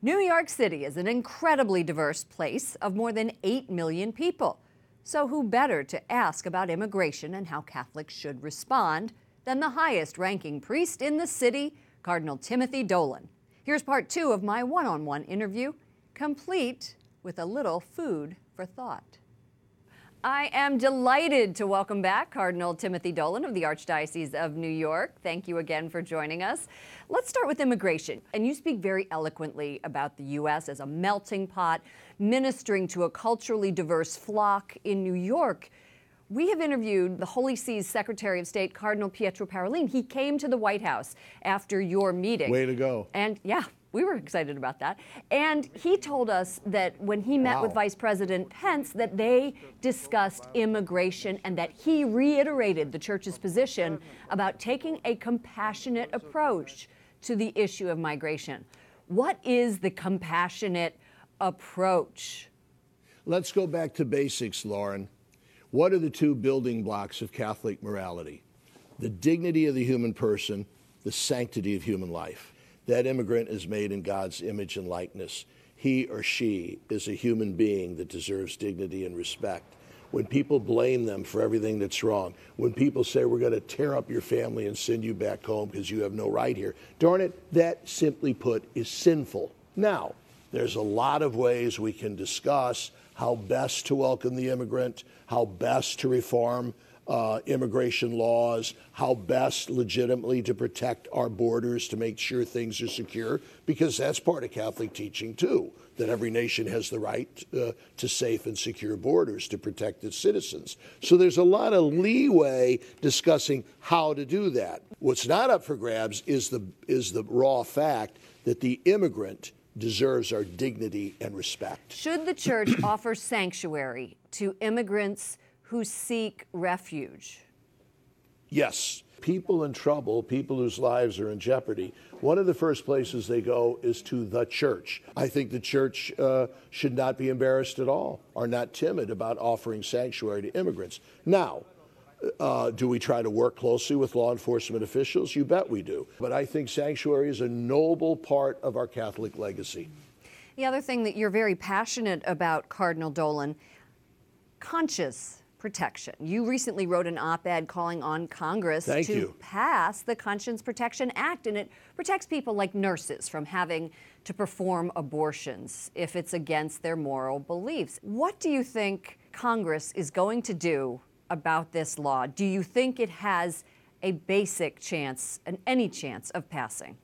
New York City is an incredibly diverse place of more than 8 million people. So who better to ask about immigration and how Catholics should respond than the highest-ranking priest in the city, Cardinal Timothy Dolan. Here's part 2 of my one-on-one interview, complete with a little food for thought. I am delighted to welcome back Cardinal Timothy Dolan of the Archdiocese of New York. Thank you again for joining us. Let's start with immigration. And you speak very eloquently about the U.S. as a melting pot, ministering to a culturally diverse flock in New York. We have interviewed the Holy See's Secretary of State, Cardinal Pietro Parolin. He came to the White House after your meeting. Way to go. And yeah, we were excited about that. And he told us that when he met with Vice President Pence, that they discussed immigration and that he reiterated the church's position about taking a compassionate approach to the issue of migration. What is the compassionate approach? Let's go back to basics, Lauren. What are the two building blocks of Catholic morality? The dignity of the human person, the sanctity of human life. That immigrant is made in God's image and likeness. He or she is a human being that deserves dignity and respect. When people blame them for everything that's wrong, when people say we're going to tear up your family and send you back home because you have no right here, darn it, that simply put is sinful. Now, there's a lot of ways we can discuss how best to welcome the immigrant, how best to reform immigration laws, how best legitimately to protect our borders to make sure things are secure, because that's part of Catholic teaching too, that every nation has the right to safe and secure borders to protect its citizens. So there's a lot of leeway discussing how to do that. What's not up for grabs is the raw fact that the immigrant deserves our dignity and respect. Should the church offer sanctuary to immigrants who seek refuge? Yes. People in trouble, people whose lives are in jeopardy, one of the first places they go is to the church. I think the church should not be embarrassed at all or not timid about offering sanctuary to immigrants. Now, do we try to work closely with law enforcement officials? You bet we do. But I think sanctuary is a noble part of our Catholic legacy. The other thing that you're very passionate about, Cardinal Dolan, conscience protection. You recently wrote an op-ed calling on Congress to pass the Conscience Protection Act, and it protects people like nurses from having to perform abortions if it's against their moral beliefs. What do you think Congress is going to do about this law? Do you think it has a basic chance, any chance of passing?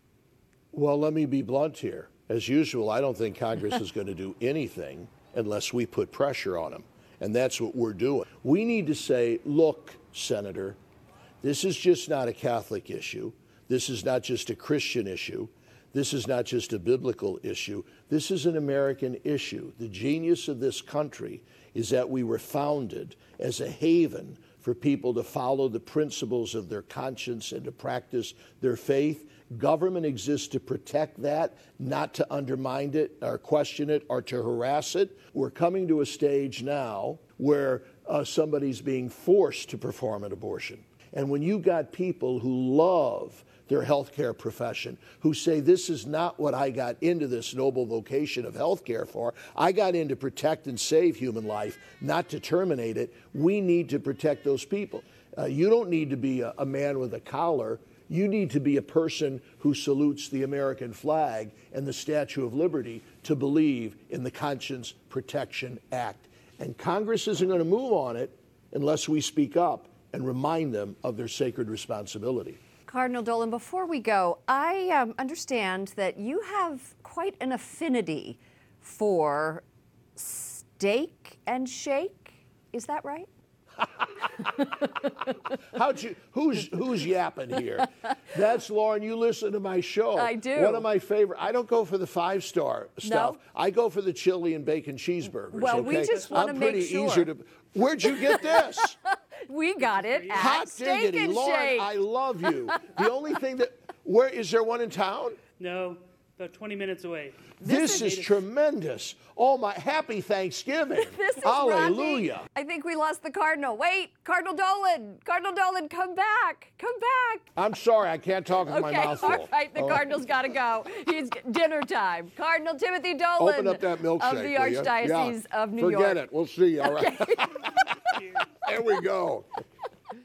Well, let me be blunt here. As usual, I don't think Congress is going to do anything unless we put pressure on them. And that's what we're doing. We need to say, look, Senator, this is just not a Catholic issue. This is not just a Christian issue. This is not just a biblical issue. This is an American issue. The genius of this country is that we were founded as a haven for people to follow the principles of their conscience and to practice their faith. Government exists to protect that, not to undermine it or question it or to harass it. We're coming to a stage now where somebody's being forced to perform an abortion. And when you got people who love their healthcare profession, who say, this is not what I got into this noble vocation of healthcare for. I got in to protect and save human life, not to terminate it. We need to protect those people. You don't need to be a man with a collar. You need to be a person who salutes the American flag and the Statue of Liberty to believe in the Conscience Protection Act. And Congress isn't going to move on it unless we speak up and remind them of their sacred responsibility. Cardinal Dolan, before we go, I understand that you have quite an affinity for Steak and Shake. Is that right? Who's yapping here? That's Lauren. You listen to my show. I do. One of my favorite. I don't go for the 5-star stuff. No? I go for the chili and bacon cheeseburgers. Well, okay? we just want to make sure. Where'd you get this? We got it at Hot Steak diggity, and Lauren, Shake. I love you. The only thing that, where is there one in town? No. About 20 minutes away. This is tremendous. Oh, my happy Thanksgiving. This is Hallelujah. Rocky. I think we lost the Cardinal. Wait, Cardinal Dolan. Cardinal Dolan, come back. Come back. I'm sorry, I can't talk with my mouth full. All right, the Cardinal's got to go. He's dinner time. Cardinal Timothy Dolan Open up that milkshake, of the Archdiocese of New York. Forget it. We'll see you. All right. There we go.